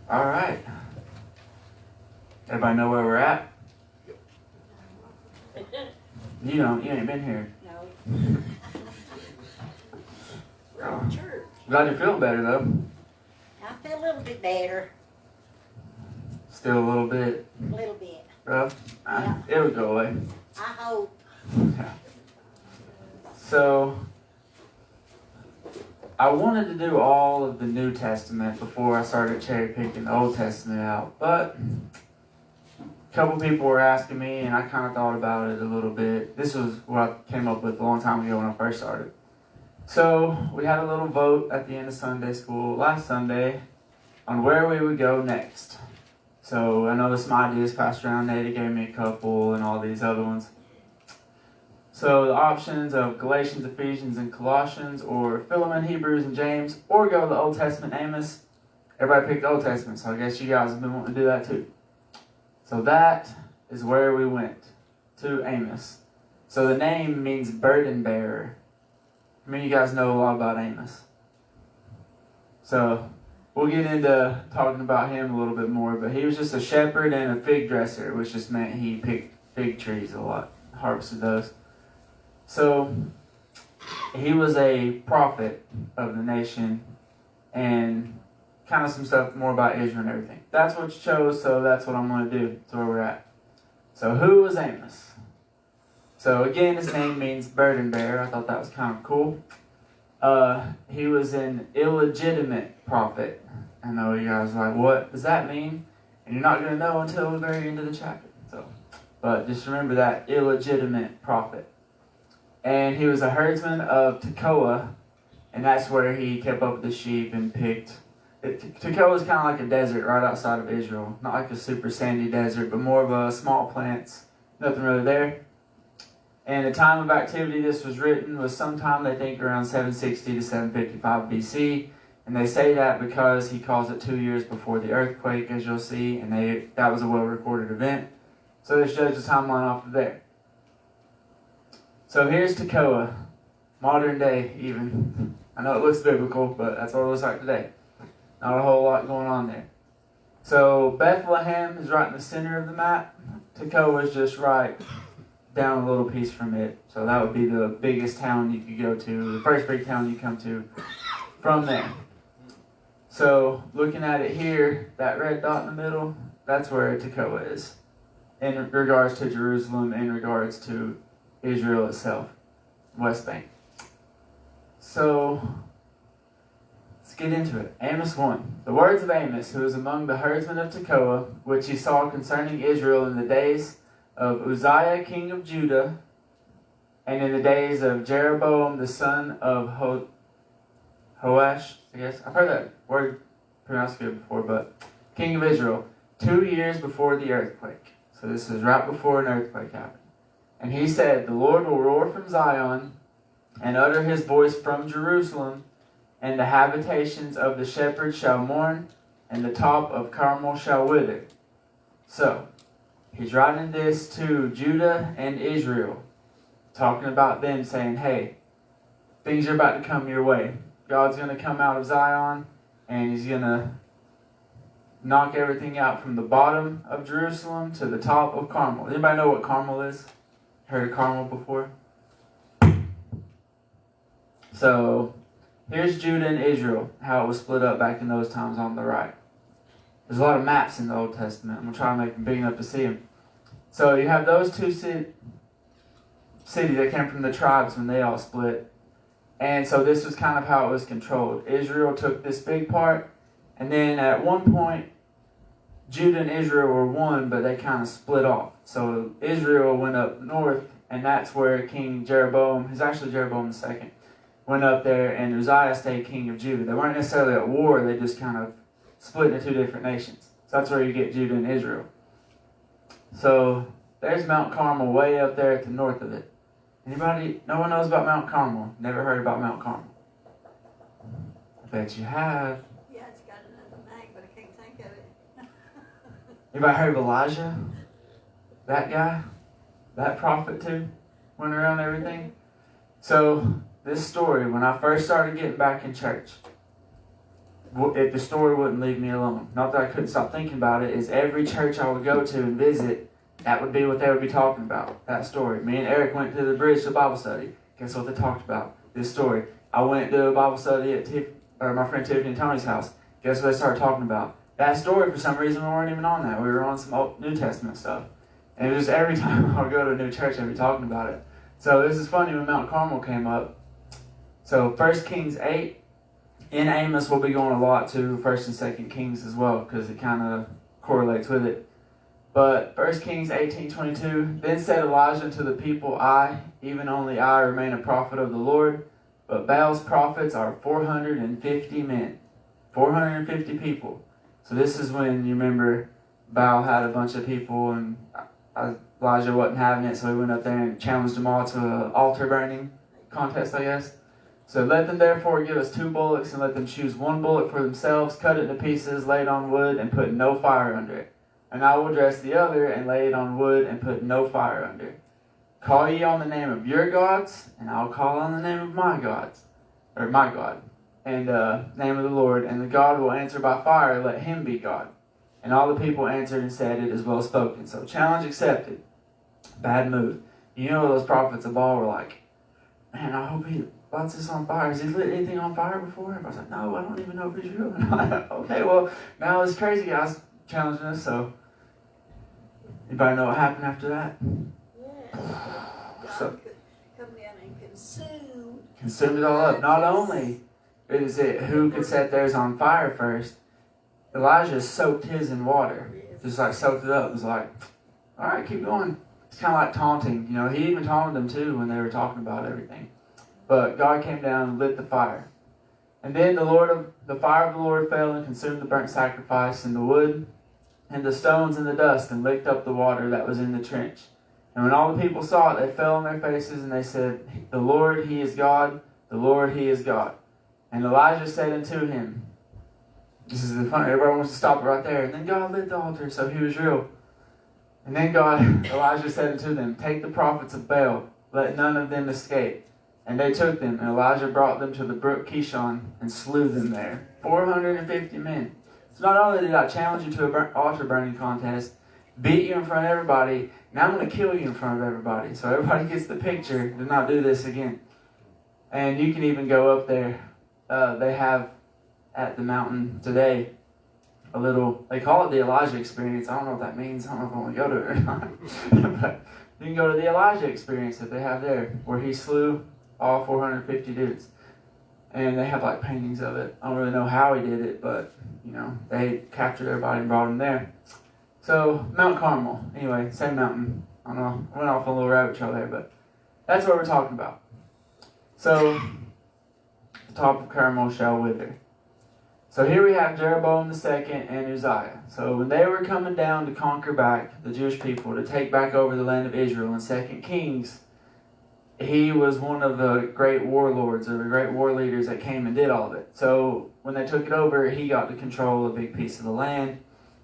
All right. Everybody know where we're at? You don't. You ain't been here. No. We're in church. Glad you're feeling better, though. I feel a little bit better. Still a little bit A little bit. rough? Yeah. It'll go away. I hope. Yeah. So, I wanted to do all of the New Testament before I started cherry picking the Old Testament out, but a couple people were asking me, and I kind of thought about it a little bit. This was what I came up with a long time ago when I first started. So, we had a little vote at the end of Sunday school last Sunday on where we would go next. So, I know some ideas passed around. Nate gave me a couple and all these other ones. So, the options of Galatians, Ephesians, and Colossians, or Philemon, Hebrews, and James, or go to the Old Testament, Amos. Everybody picked the Old Testament, so I guess you guys have been wanting to do that too. So that is where we went, to Amos. So the name means burden bearer. I mean, you guys know a lot about Amos. So we'll get into talking about him a little bit more, but he was just a shepherd and a fig dresser, which just meant he picked fig trees a lot, harvested those. So he was a prophet of the nation, and kind of some stuff more about Israel and everything. That's what you chose, so that's what I'm going to do. That's where we're at. So who was Amos? So again, his name means burden bearer. I thought that was kind of cool. He was an illegitimate prophet. I know you guys are like, what does that mean? And you're not going to know until the very end of the chapter. But just remember that, illegitimate prophet. And he was a herdsman of Tekoa, and that's where he kept up with the sheep and picked. Tekoa is kind of like a desert right outside of Israel. Not like a super sandy desert, but more of a small plants. Nothing really there. And the time of activity this was written was sometime, they think, around 760 to 755 BC. And they say that because he calls it 2 years before the earthquake, as you'll see. And that was a well-recorded event. So they judge the timeline off of there. So here's Tekoa. Modern day, even. I know it looks biblical, but that's what it looks like today. Not a whole lot going on there. So Bethlehem is right in the center of the map. Tekoa is just right down a little piece from it. So that would be the biggest town you could go to, the first big town you come to from there. So looking at it here, that red dot in the middle, that's where Tekoa is in regards to Jerusalem, in regards to Israel itself, West Bank. So let's get into it. Amos 1. The words of Amos, who was among the herdsmen of Tekoa, which he saw concerning Israel in the days of Uzziah, king of Judah, and in the days of Jeroboam, the son of Hoash, I guess. I've heard that word pronounced good before, but king of Israel, 2 years before the earthquake. So this is right before an earthquake happened. And he said, the Lord will roar from Zion and utter his voice from Jerusalem, and the habitations of the shepherds shall mourn, and the top of Carmel shall wither. So, he's writing this to Judah and Israel, talking about them, saying, hey, things are about to come your way. God's going to come out of Zion, and he's going to knock everything out from the bottom of Jerusalem to the top of Carmel. Anybody know what Carmel is? Heard of Carmel before? So, here's Judah and Israel, how it was split up back in those times on the right. There's a lot of maps in the Old Testament. I'm going to try to make them big enough to see them. So you have those two cities that came from the tribes when they all split. And so this was kind of how it was controlled. Israel took this big part. And then at one point, Judah and Israel were one, but they kind of split off. So Israel went up north, and that's where King Jeroboam, who's actually Jeroboam II, went up there, and Uzziah stayed king of Judah. They weren't necessarily at war, they just kind of split into two different nations. So that's where you get Judah and Israel. So there's Mount Carmel way up there at the north of it. Anybody, no one knows about Mount Carmel? Never heard about Mount Carmel? I bet you have. Yeah, it's got another name, but I can't think of it. Anybody heard of Elijah? That guy? That prophet too? Went around everything? So, this story, when I first started getting back in church, if the story wouldn't leave me alone. Not that I couldn't stop thinking about it, is every church I would go to and visit, that would be what they would be talking about, that story. Me and Eric went to the bridge to Bible study. Guess what they talked about? This story. I went to a Bible study at my friend Tiffany and Tony's house. Guess what they started talking about? That story. For some reason, we weren't even on that. We were on some Old New Testament stuff. And it was just every time I would go to a new church, they'd be talking about it. So this is funny when Mount Carmel came up. So 1 Kings 8, in Amos we'll be going a lot to 1 and 2 Kings as well, because it kind of correlates with it. But 1 Kings 18:22, then said Elijah to the people, I, even only I, remain a prophet of the Lord, but Baal's prophets are 450 men. 450 people. So this is when, you remember, Baal had a bunch of people, and Elijah wasn't having it, so he went up there and challenged them all to an altar burning contest, I guess. So let them therefore give us 2 bullocks, and let them choose 1 bullock for themselves, cut it into pieces, lay it on wood, and put no fire under it. And I will dress the other, and lay it on wood, and put no fire under it. Call ye on the name of your gods, and I'll call on the name of my gods, or my God, and name of the Lord, and the God will answer by fire, let him be God. And all the people answered and said, it is well spoken. So challenge accepted. Bad move. You know those prophets of Baal were like, man, I hope he lights this on fire. Has he lit anything on fire before? I was like, no, I don't even know if he's real or not. Okay, well, now this crazy guy's challenging us, so anybody know what happened after that? Yeah. So, God could come down and consumed it all up. Not only is it who could set theirs on fire first, Elijah soaked his in water. Just like soaked it up. It was like, all right, keep going. It's kind of like taunting. You know, he even taunted them too when they were talking about everything. But God came down and lit the fire. And then the fire of the Lord fell and consumed the burnt sacrifice and the wood and the stones and the dust, and licked up the water that was in the trench. And when all the people saw it, they fell on their faces, and they said, the Lord, he is God. The Lord, he is God. And Elijah said unto him, this is the fun, everybody wants to stop it right there. And then God lit the altar, so he was real. And then Elijah said unto them, take the prophets of Baal, let none of them escape. And they took them, and Elijah brought them to the brook Kishon, and slew them there. 450 men. So not only did I challenge you to an altar burning contest, beat you in front of everybody, now I'm going to kill you in front of everybody. So everybody gets the picture to not do this again. And you can even go up there. They have at the mountain today a little, they call it the Elijah experience. I don't know what that means. I don't know if I want to go to it or not. But you can go to the Elijah experience that they have there, where he slew all 450 dudes. And they have like paintings of it. I don't really know how he did it, but you know, they captured everybody and brought them there. So Mount Carmel, anyway, same mountain. I don't know, I went off on a little rabbit trail there, but that's what we're talking about. So the top of Carmel shall wither. So here we have Jeroboam II and Uzziah. So when they were coming down to conquer back the Jewish people, to take back over the land of Israel in 2 Kings, he was one of the great warlords or the great war leaders that came and did all of it. So when they took it over, he got to control a big piece of the land.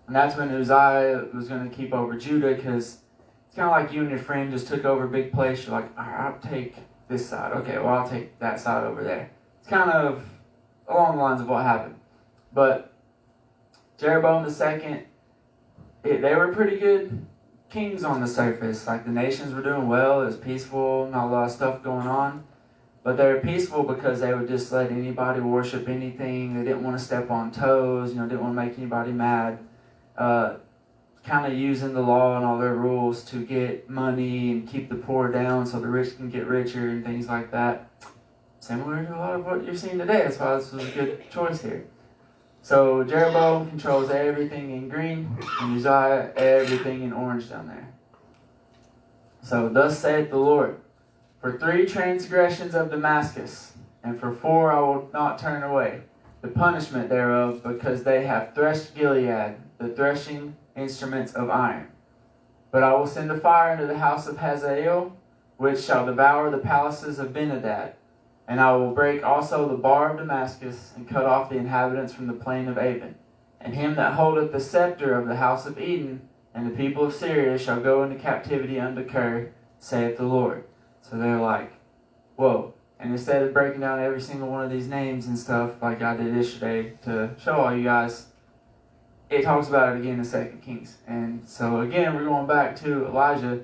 And that's when Uzziah was going to keep over Judah, because it's kind of like you and your friend just took over a big place. You're like, all right, I'll take this side. Okay, well, I'll take that side over there. It's kind of along the lines of what happened. But Jeroboam II, they were pretty good kings on the surface. Like the nations were doing well, it was peaceful, not a lot of stuff going on. But they were peaceful because they would just let anybody worship anything. They didn't want to step on toes, didn't want to make anybody mad. Kind of using the law and all their rules to get money and keep the poor down so the rich can get richer and things like that. Similar to a lot of what you're seeing today. That's why this was a good choice here. So Jeroboam controls everything in green, and Uzziah everything in orange down there. So thus saith the Lord, for 3 transgressions of Damascus, and for 4 I will not turn away the punishment thereof, because they have threshed Gilead, the threshing instruments of iron. But I will send a fire into the house of Hazael, which shall devour the palaces of Benhadad. And I will break also the bar of Damascus, and cut off the inhabitants from the plain of Avon. And him that holdeth the scepter of the house of Eden, and the people of Syria shall go into captivity unto Kir, saith the Lord. So they're like, whoa. And instead of breaking down every single one of these names and stuff like I did yesterday to show all you guys, it talks about it again in 2 Kings. And so again, we're going back to Elijah.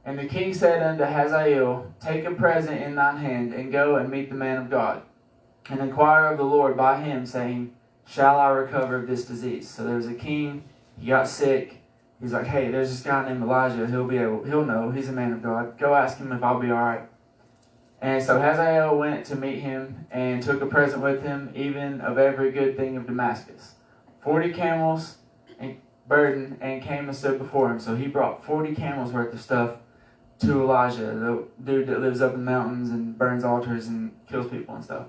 And the king said unto Hazael, Take a present in thine hand, and go and meet the man of God, and inquire of the Lord by him, saying, Shall I recover of this disease? So there's a king, he got sick. He's like, hey, there's this guy named Elijah. He'll know. He's a man of God. Go ask him if I'll be all right. And so Hazael went to meet him and took a present with him, even of every good thing of Damascus, 40 camels and burden, and came and stood before him. So he brought 40 camels worth of stuff to Elijah, the dude that lives up in the mountains and burns altars and kills people and stuff.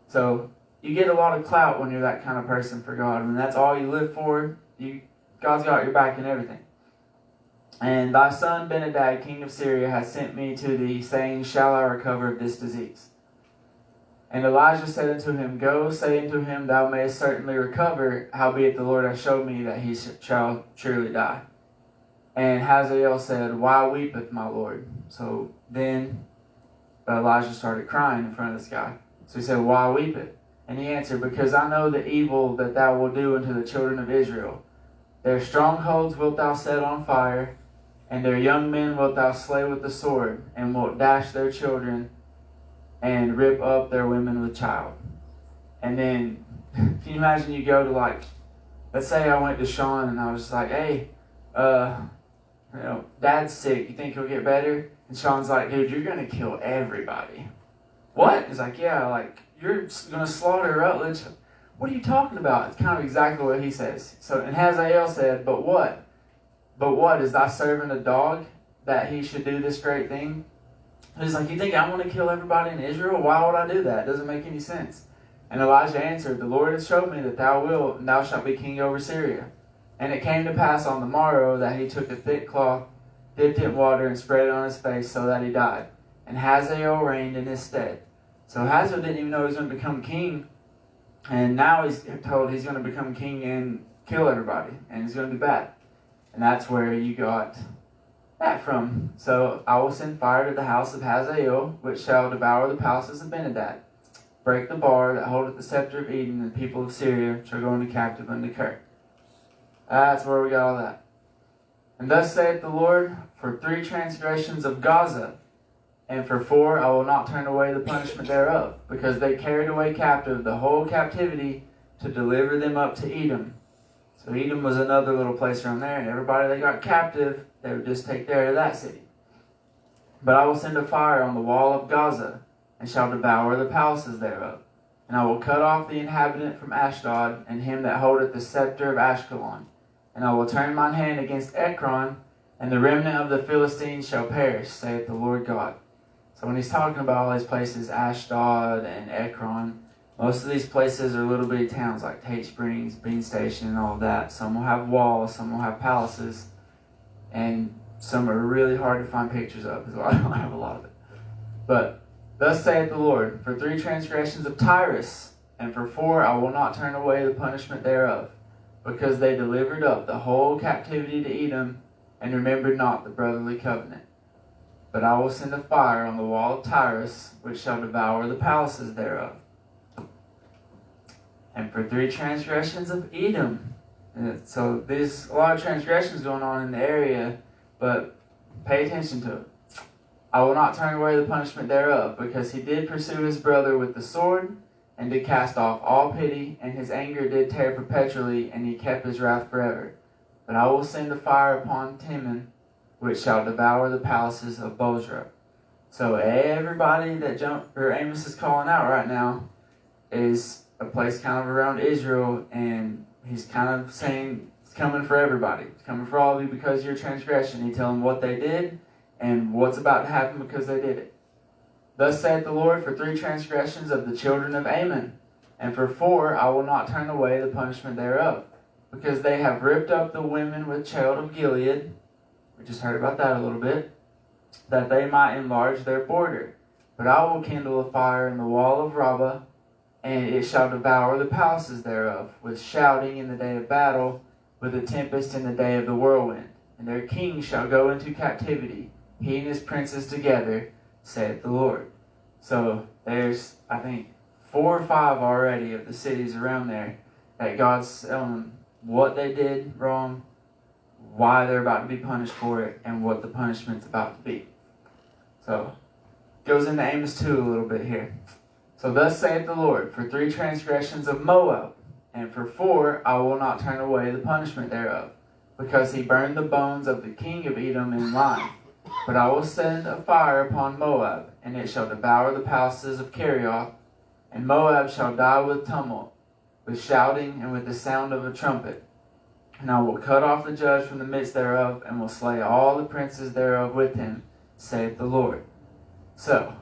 So you get a lot of clout when you're that kind of person for God. When that's all you live for, God's got your back in everything. And thy son Benhadad, king of Syria, hath sent me to thee, saying, Shall I recover of this disease? And Elijah said unto him, Go, say unto him, Thou mayest certainly recover, howbeit the Lord hath showed me that he shall surely die. And Hazael said, Why weepeth my Lord? So then Elijah started crying in front of this guy. So he said, Why weepeth? And he answered, Because I know the evil that thou wilt do unto the children of Israel. Their strongholds wilt thou set on fire, and their young men wilt thou slay with the sword, and wilt dash their children, and rip up their women with child. And then, can you imagine you go to let's say I went to Sean and I was like, hey, Dad's sick, you think he'll get better? And Sean's like, dude, you're going to kill everybody. What? He's like, yeah, you're going to slaughter Rutledge. What are you talking about? It's kind of exactly what he says. So, and Hazael said, But what? Is thy servant a dog that he should do this great thing? He's like, you think I want to kill everybody in Israel? Why would I do that? It doesn't make any sense. And Elijah answered, The Lord has showed me that thou wilt, and thou shalt be king over Syria. And it came to pass on the morrow that he took a thick cloth, dipped it in water, and spread it on his face, so that he died. And Hazael reigned in his stead. So Hazael didn't even know he was going to become king. And now he's told he's going to become king and kill everybody. And he's going to be bad. And that's where you got that from. So I will send fire to the house of Hazael, which shall devour the palaces of Benhadad. Break the bar that holdeth the scepter of Eden, and the people of Syria shall go into captive unto Kir. That's where we got all that. And thus saith the Lord, For 3 transgressions of Gaza, and for 4 I will not turn away the punishment thereof, because they carried away captive the whole captivity to deliver them up to Edom. So Edom was another little place around there, and everybody that got captive, they would just take care of that city. But I will send a fire on the wall of Gaza, and shall devour the palaces thereof. And I will cut off the inhabitant from Ashdod, and him that holdeth the scepter of Ashkelon. And I will turn mine hand against Ekron, and the remnant of the Philistines shall perish, saith the Lord God. So when he's talking about all these places, Ashdod and Ekron, most of these places are little bitty towns like Tate Springs, Bean Station, and all of that. Some will have walls, some will have palaces, and some are really hard to find pictures of, because I don't have a lot of it. But thus saith the Lord, For 3 transgressions of Tyrus, and for 4 I will not turn away the punishment thereof, because they delivered up the whole captivity to Edom, and remembered not the brotherly covenant. But I will send a fire on the wall of Tyrus, which shall devour the palaces thereof. And for 3 transgressions of Edom. So there's a lot of transgressions going on in the area, but pay attention to it. I will not turn away the punishment thereof, because he did pursue his brother with the sword, and did cast off all pity, and his anger did tear perpetually, and he kept his wrath forever. But I will send a fire upon Timon, which shall devour the palaces of Bozrah. So everybody that Amos is calling out right now is a place kind of around Israel, and he's kind of saying it's coming for everybody. It's coming for all of you because of your transgression. He tells them what they did and what's about to happen because they did it. Thus saith the Lord, For 3 transgressions of the children of Ammon, and for 4 I will not turn away the punishment thereof, because they have ripped up the women with child of Gilead. We just heard about that a little bit. That they might enlarge their border. But I will kindle a fire in the wall of Rabbah, and it shall devour the palaces thereof, with shouting in the day of battle, with a tempest in the day of the whirlwind. And their king shall go into captivity, he and his princes together, saith the Lord. So there's, I think, 4 or 5 already of the cities around there that God's telling them what they did wrong, why they're about to be punished for it, and what the punishment's about to be. So, goes into Amos 2 a little bit here. So thus saith the Lord, for 3 transgressions of Moab, and for 4 I will not turn away the punishment thereof, because he burned the bones of the king of Edom in lime. But I will send a fire upon Moab, and it shall devour the palaces of Kerioth, and Moab shall die with tumult, with shouting, and with the sound of a trumpet. And I will cut off the judge from the midst thereof, and will slay all the princes thereof with him, saith the Lord. So,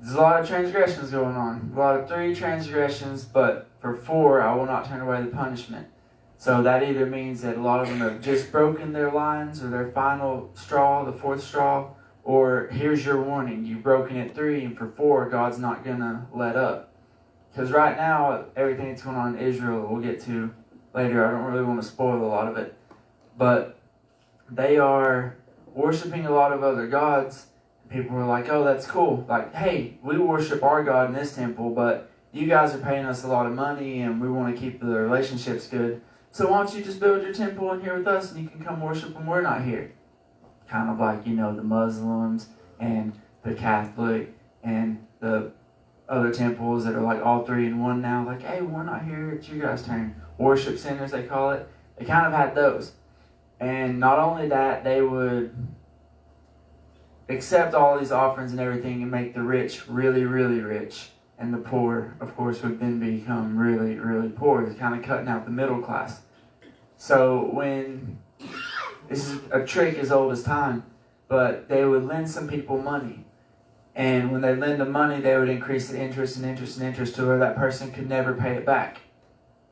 there's a lot of transgressions going on. A lot of 3 transgressions, but for 4 I will not turn away the punishment. So that either means that a lot of them have just broken their lines, or their final straw, the 4th straw, or here's your warning, you've broken it 3, and for 4 God's not going to let up. Because right now, everything that's going on in Israel, we'll get to later, I don't really want to spoil a lot of it, but they are worshiping a lot of other gods. People are like, oh, that's cool. Like, hey, we worship our God in this temple, but you guys are paying us a lot of money, and we want to keep the relationships good. So why don't you just build your temple in here with us, and you can come worship when we're not here? Kind of like, the Muslims and the Catholic and the other temples that are like all 3 in one now. Like, hey, we're not here. It's you guys' turn. Worship centers, they call it. They kind of had those. And not only that, they would accept all these offerings and everything and make the rich really, really rich. And the poor, of course, would then become really, really poor. It's kind of cutting out the middle class. So this is a trick as old as time, but they would lend some people money. And when they lend them money, they would increase the interest and interest and interest to where that person could never pay it back.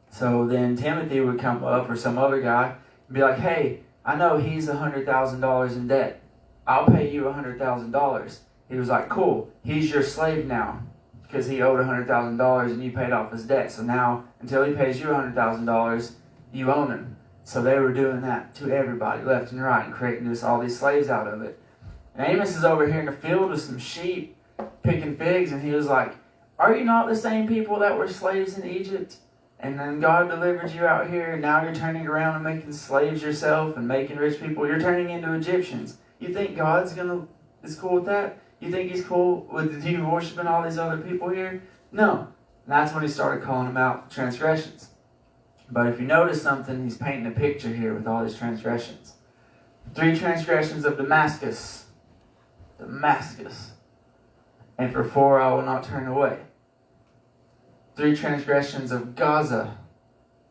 So then Timothy would come up, or some other guy, and be like, hey, I know he's $100,000 in debt. I'll pay you $100,000. He was like, cool, he's your slave now, because he owed $100,000 and you paid off his debt. So now, until he pays you $100,000, you own him. So they were doing that to everybody, left and right, and creating just all these slaves out of it. And Amos is over here in the field with some sheep, picking figs, and he was like, are you not the same people that were slaves in Egypt? And then God delivered you out here, and now you're turning around and making slaves yourself and making rich people. You're turning into Egyptians. You think God's is cool with that? You think he's cool with you worshiping all these other people here? No. And that's when he started calling them out transgressions. But if you notice something, he's painting a picture here with all these transgressions. 3 transgressions of Damascus. And for 4 I will not turn away. 3 transgressions of Gaza.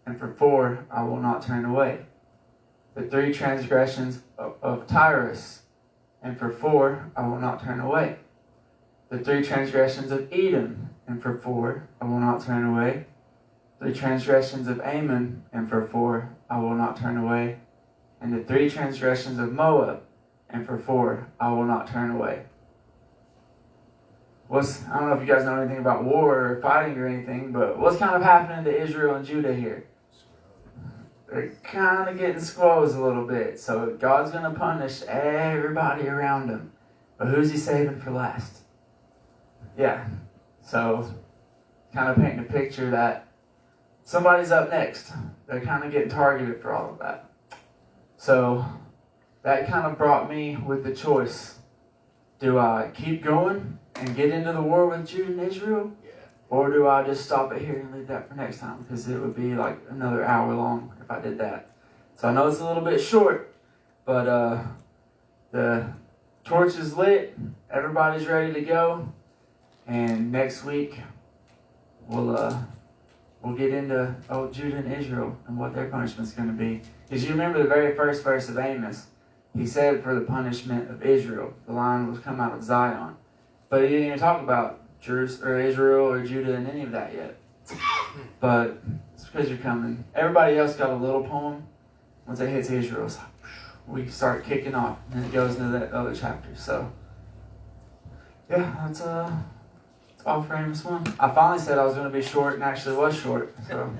And for 4 I will not turn away. The 3 transgressions of Tyrus. And for 4 I will not turn away. The 3 transgressions of Edom. And for 4 I will not turn away. 3 transgressions of Ammon. And for 4 I will not turn away. And the 3 transgressions of Moab. And for 4 I will not turn away. I don't know if you guys know anything about war or fighting or anything, but what's kind of happening to Israel and Judah here? They're kind of getting squoze a little bit. So God's going to punish everybody around them. But who's he saving for last? Yeah. So kind of painting a picture that somebody's up next. They're kind of getting targeted for all of that. So that kind of brought me with the choice. Do I keep going and get into the war with Judah and Israel? Yeah. Or do I just stop it here and leave that for next time? Because it would be like another hour long if I did that. So I know it's a little bit short, but the torch is lit. Everybody's ready to go. And next week, we'll get into Judah and Israel and what their punishment's going to be. Because you remember the very first verse of Amos. He said for the punishment of Israel, the lion will come out of Zion. But he didn't even talk about Israel or Judah and any of that yet. But it's because you're coming. Everybody else got a little poem. Once it hits Israel, it's like, we start kicking off. And it goes into that other chapter. So, yeah, that's all for Amos 1. I finally said I was going to be short and actually was short. So.